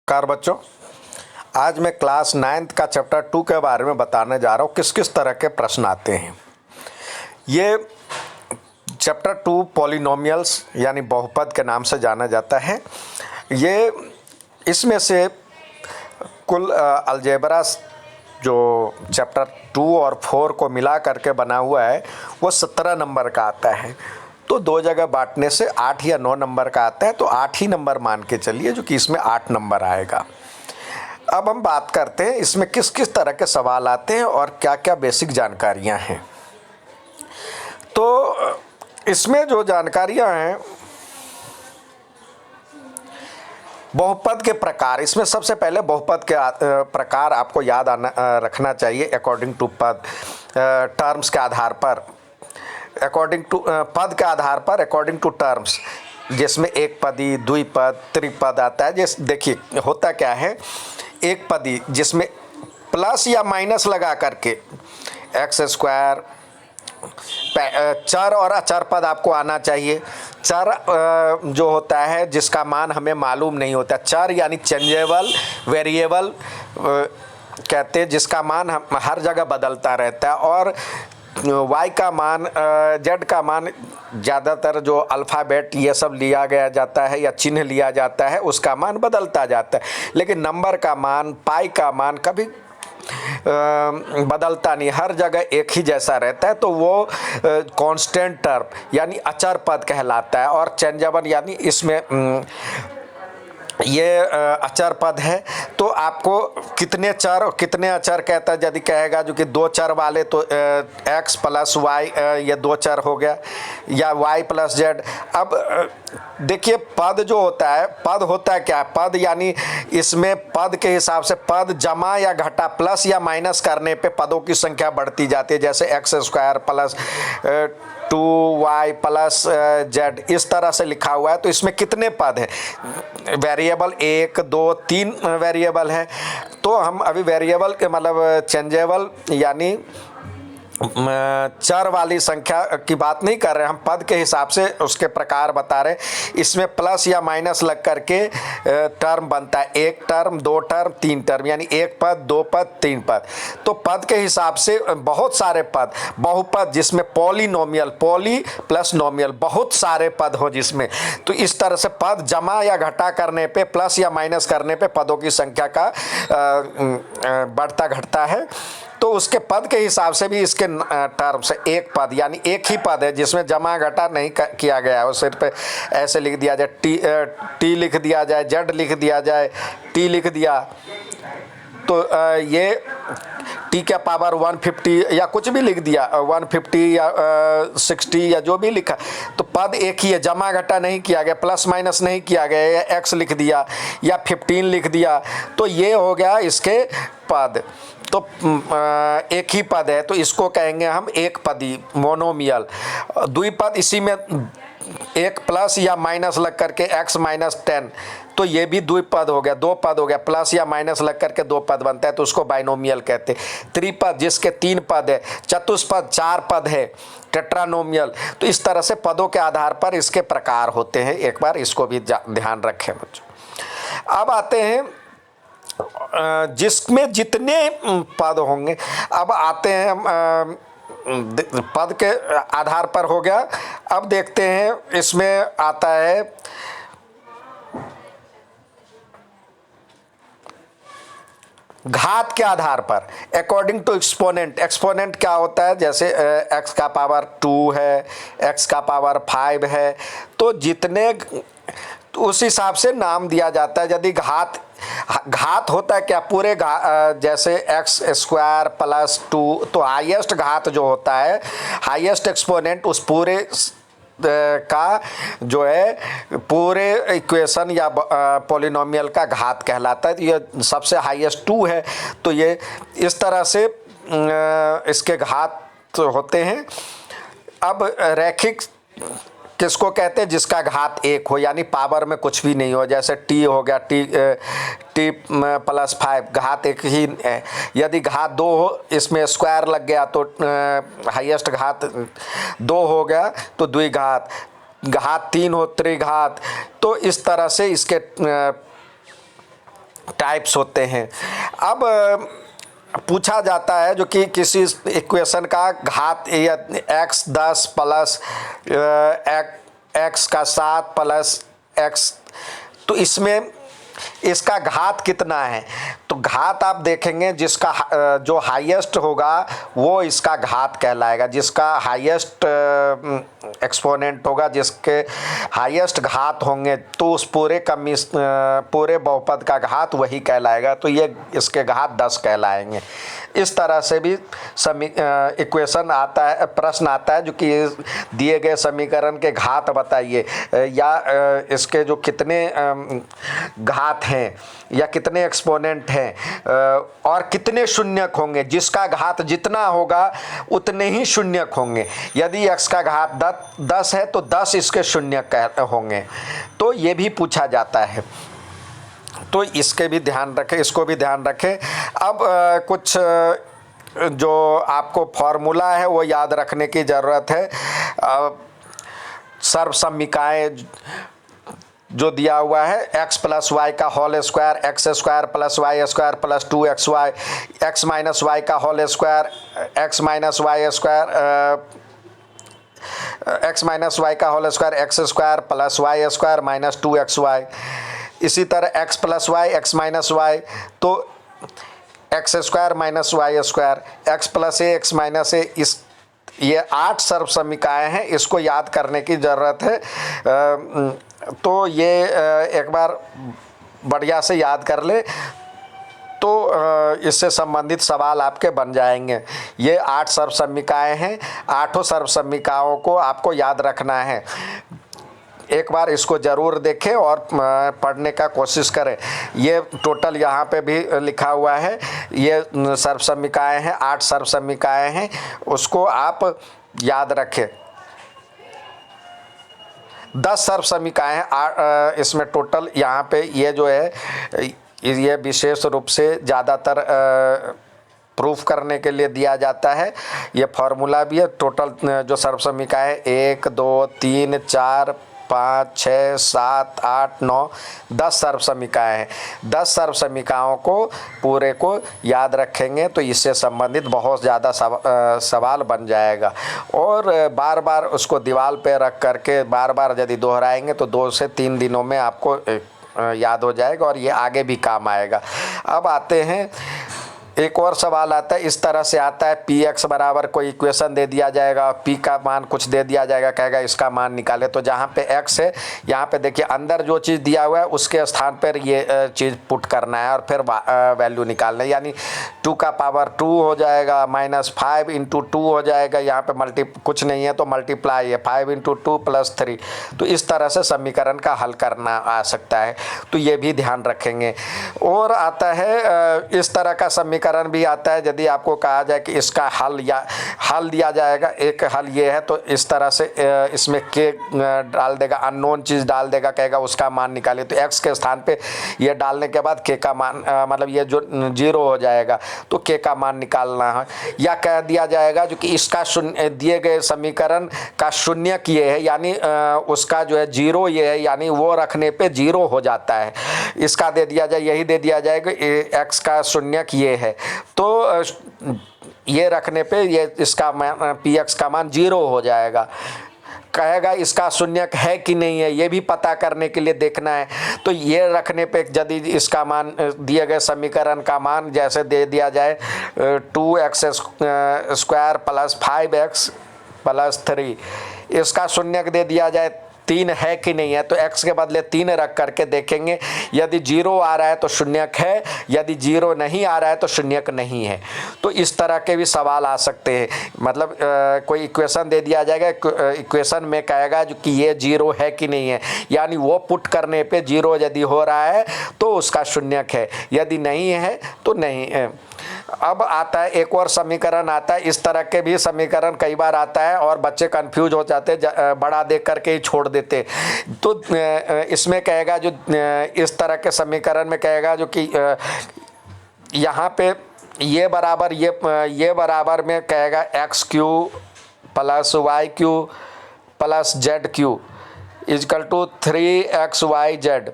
Car बच्चों, आज मैं क्लास 9th का चैप्टर 2 के बारे में बताने जा रहा हूँ किस किस तरह के प्रश्न आते हैं। ये चैप्टर 2 पॉलिनोमियल्स यानी बहुपद के नाम से जाना जाता है। ये इसमें से कुल अलजेब्रा जो चैप्टर 2 और 4 को मिला करके बना हुआ है वो 17 नंबर का आता है। तो दो जगह बांटने से 8 या 9 नंबर का आता है, तो 8 ही नंबर मान के चलिए जो कि इसमें 8 नंबर आएगा। अब हम बात करते हैं इसमें किस किस तरह के सवाल आते हैं और क्या क्या बेसिक जानकारियां हैं। तो इसमें जो जानकारियां हैं, बहुपद के प्रकार, इसमें सबसे पहले बहुपद के प्रकार आपको याद रखना चाहिए अकॉर्डिंग टू पद, टर्म्स के आधार पर, अकॉर्डिंग टू पद के आधार पर अकॉर्डिंग टू टर्म्स, जिसमें एक पदी, द्विपद, त्रिपद आता है। जैसे देखिए होता क्या है, एक पदी जिसमें प्लस या माइनस लगा करके एक्स स्क्वायर, चर और अचर पद आपको आना चाहिए। चर जो होता है जिसका मान हमें मालूम नहीं होता, चर यानी चेंजेबल वेरिएबल कहते हैं, जिसका मान हर जगह बदलता रहता है। और y का मान, z का मान, ज़्यादातर जो अल्फ़ाबेट ये सब लिया गया जाता है या चिन्ह लिया जाता है उसका मान बदलता जाता है, लेकिन नंबर का मान, पाई का मान कभी बदलता नहीं, हर जगह एक ही जैसा रहता है। तो वो कांस्टेंट टर्म यानी अचर पद कहलाता है। और चेंजेबल यानी इसमें ये अचर पद है। तो आपको कितने चर और कितने अचर कहता है, यदि कहेगा जो कि दो चर वाले तो x प्लस वाई, ये दो चर हो गया, या y प्लस जेड। अब देखिए पद जो होता है, पद होता है क्या, पद यानी इसमें पद के हिसाब से पद जमा या घटा, प्लस या माइनस करने पे पदों की संख्या बढ़ती जाती है। जैसे x square plus 2y plus Z, इस तरह से लिखा हुआ है। तो इसमें कितने पद हैं, वेरिएबल 1 2 3 वेरिएबल है। तो हम अभी वेरिएबल के मतलब चेंजेबल यानी चर वाली संख्या की बात नहीं कर रहे, हम पद के हिसाब से उसके प्रकार बता रहे। इसमें प्लस या माइनस लग करके टर्म बनता है, एक टर्म, दो टर्म, तीन टर्म, यानी एक पद, दो पद, तीन पद। तो पद के हिसाब से बहुत सारे पद, बहुपद जिसमें पॉलिनोमियल, पॉली प्लस नोमियल, बहुत सारे पद हो जिसमें, तो इस तरह से पद जमा या घटा करने पे, प्लस या माइनस करने पे पदों की संख्या का बढ़ता घटता है। तो उसके पद के हिसाब से भी इसके टर्म से एक पद यानी एक ही पद है जिसमें जमा घटा नहीं किया गया है, वो सिर्फ ऐसे लिख दिया जाए, टी लिख दिया जाए, जेड लिख दिया जाए, टी लिख दिया, तो ये टी का पावर 150 या कुछ भी लिख दिया, 150 या 60 या जो भी लिखा, तो पद एक ही है, जमा घटा नहीं किया गया, प्लस माइनस नहीं किया गया, या एक्स लिख दिया या 15 लिख दिया, तो ये हो गया इसके पद। तो एक ही पद है तो इसको कहेंगे हम एक पदी, मोनोमियल। द्विपद, इसी में एक प्लस या माइनस लग करके x माइनस 10, तो ये भी द्विपद हो गया, दो पद हो गया, प्लस या माइनस लग करके दो पद बनता है, तो उसको बाइनोमियल कहते हैं। त्रिपद जिसके तीन पद है, चतुष्पद चार पद है, टेट्रानोमियल। तो इस तरह से पदों के आधार पर इसके प्रकार होते हैं, एक बार इसको भी ध्यान रखें बच्चों। अब आते हैं जिसमें जितने पद होंगे, अब आते हैं पद के आधार पर हो गया। अब देखते हैं इसमें आता है घात के आधार पर, अकॉर्डिंग टू एक्सपोनेंट। एक्सपोनेंट क्या होता है, जैसे x का पावर 2 है, x का पावर 5 है, तो जितने, तो उस हिसाब से नाम दिया जाता है। यदि घात होता है क्या, पूरे जैसे एक्स स्क्वायर प्लस 2, तो हाईएस्ट घात जो होता है, हाईएस्ट एक्सपोनेंट उस पूरे का जो है पूरे इक्वेशन या पॉलिनोमियल का घात कहलाता है। तो ये सबसे हाईएस्ट 2 है, तो ये इस तरह से इसके घात होते हैं। अब रैखिक किसको कहते हैं, जिसका घात एक हो, यानी पावर में कुछ भी नहीं हो, जैसे टी हो गया, टी प्लस 5, घात एक ही है। यदि घात 2 हो, इसमें स्क्वायर लग गया तो हाईएस्ट घात 2 हो गया तो द्विघात, घात 3 हो त्रिघात। तो इस तरह से इसके टाइप्स होते हैं। अब पूछा जाता है जो कि किसी इक्वेशन का घात या x 10 प्लस x का 7 प्लस x, तो इसमें इसका घात कितना है। तो घात आप देखेंगे जिसका जो हाईएस्ट होगा वो इसका घात कहलाएगा, जिसका हाईएस्ट एक्सपोनेंट होगा, जिसके हाईएस्ट घात होंगे तो उस पूरे बहुपद का घात वही कहलाएगा। तो ये इसके घात 10 कहलाएंगे। इस तरह से भी इक्वेशन आता है, प्रश्न आता है जो कि दिए गए समीकरण के घात बताइए, या इसके जो कितने घात हैं या कितने एक्सपोनेंट हैं और कितने शून्यक होंगे। जिसका घात जितना होगा उतने ही शून्यक होंगे। यदि x का घात 10 है तो 10 इसके शून्यक होंगे। तो ये भी पूछा जाता है, तो इसके भी ध्यान रखें, इसको भी ध्यान रखें। अब कुछ जो आपको फॉर्मूला है वो याद रखने की ज़रूरत है। सर्वसम्मिकाएँ जो दिया हुआ है, x प्लस वाई का whole square, x square plus y square plus 2xy, x minus y का whole square, x minus y square, x minus y का whole square, x square plus y square minus 2xy। इसी तरह x plus y, x minus y, तो x square minus y square, x plus a, x minus a. इस ये 8 सर्वसम्मिकाएँ हैं, इसको याद करने की ज़रूरत है। तो ये एक बार बढ़िया से याद कर ले तो इससे संबंधित सवाल आपके बन जाएंगे। ये 8 सर्वसम्मिकाएँ हैं, 8 सर्वसम्मिकाओं को आपको याद रखना है। एक बार इसको ज़रूर देखें और पढ़ने का कोशिश करें। ये टोटल यहाँ पे भी लिखा हुआ है, ये सर्वसम्मिकाएँ हैं, 8 सर्वसम्मिकाएँ हैं, उसको आप याद रखें। 10 सर्वसम्मिकाएँ हैं इसमें टोटल। यहाँ पे ये जो है ये विशेष रूप से ज़्यादातर प्रूफ करने के लिए दिया जाता है। ये फार्मूला भी है। टोटल जो सर्वसम्मिकाएँ 1 2 3 4 5 6 7 8 9 10 सर्वसम्मिकाएँ हैं। 10 सर्वसम्मिकाओं को पूरे को याद रखेंगे तो इससे संबंधित बहुत ज़्यादा सवाल बन जाएगा। और बार बार उसको दीवार पे रख करके बार बार यदि दोहराएंगे तो 2 से 3 दिनों में आपको याद हो जाएगा और ये आगे भी काम आएगा। अब आते हैं, एक और सवाल आता है, इस तरह से आता है, पी एक्स बराबर कोई इक्वेशन दे दिया जाएगा, पी का मान कुछ दे दिया जाएगा, कहेगा इसका मान निकाले। तो जहाँ पे एक्स है यहाँ पे देखिए अंदर जो चीज़ दिया हुआ है उसके स्थान पर ये चीज़ पुट करना है और फिर वैल्यू निकालना है। यानी 2 का पावर 2 हो जाएगा, -5 × 2 हो जाएगा। यहाँ पे कुछ नहीं है तो मल्टीप्लाई है, 5 × 2 + 3। तो इस तरह से समीकरण का हल करना आ सकता है, तो ये भी ध्यान रखेंगे। और आता है इस तरह का समीकरण भी आता है, यदि आपको कहा जाए कि इसका हल दिया जाएगा। एक हल ये है तो इस तरह से इसमें के डाल देगा, अननोन चीज़ डाल देगा, कहेगा उसका मान निकालिए। तो एक्स के स्थान पे ये डालने के बाद के का मान मतलब ये जो 0 हो जाएगा तो के का मान निकालना है। या कह दिया जाएगा जो कि इसका शून्य दिए गए समीकरण का शून्यक ये है, यानी उसका जो है 0 ये है, यानी वो रखने पे 0 हो जाता है। इसका दे दिया जाए, यही दे दिया जाएगा एक्स का शून्यक ये है, तो ये रखने पे ये इसका पी एक्स का मान 0 हो जाएगा। कहेगा इसका शून्यक है कि नहीं है, ये भी पता करने के लिए देखना है। तो ये रखने पे यदि इसका मान दिए गए समीकरण का मान जैसे दे दिया जाए 2x स्क्वायर + 5x + 3, इसका शून्यक दे दिया जाए 3 है कि नहीं है, तो x के बदले 3 रख करके देखेंगे। यदि 0 आ रहा है तो शून्यक है, यदि 0 नहीं आ रहा है तो शून्यक नहीं है। तो इस तरह के भी सवाल आ सकते हैं। मतलब कोई इक्वेशन दे दिया जाएगा, इक्वेशन में कहेगा जो कि ये 0 है कि नहीं है, यानी वो पुट करने पे 0 यदि हो रहा है तो उसका शून्यक है, यदि नहीं है तो नहीं है। अब आता है एक और समीकरण आता है, इस तरह के भी समीकरण कई बार आता है और बच्चे कंफ्यूज हो जाते हैं, बड़ा देख करके ही छोड़ देते। तो इसमें कहेगा जो इस तरह के समीकरण में कहेगा जो कि यहाँ पे ये बराबर में कहेगा x³ + y³ + z³ = 3xyz।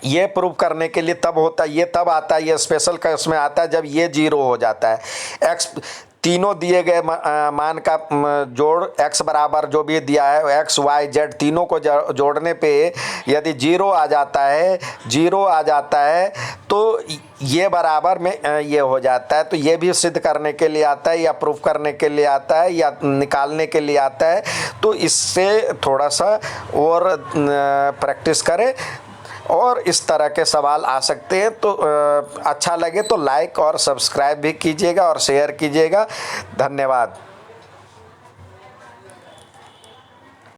ये प्रूव करने के लिए तब होता है, ये तब आता है, ये स्पेशल का उसमें आता है जब ये 0 हो जाता है। एक्स तीनों दिए गए मान का जोड़ x बराबर जो भी दिया है x y z तीनों को जोड़ने पे यदि 0 आ जाता है, 0 आ जाता है तो ये बराबर में ये हो जाता है। तो ये भी सिद्ध करने के लिए आता है या प्रूफ करने के लिए आता है या निकालने के लिए आता है। तो इससे थोड़ा सा और प्रैक्टिस करें और इस तरह के सवाल आ सकते हैं। तो अच्छा लगे तो लाइक और सब्सक्राइब भी कीजिएगा और शेयर कीजिएगा। धन्यवाद।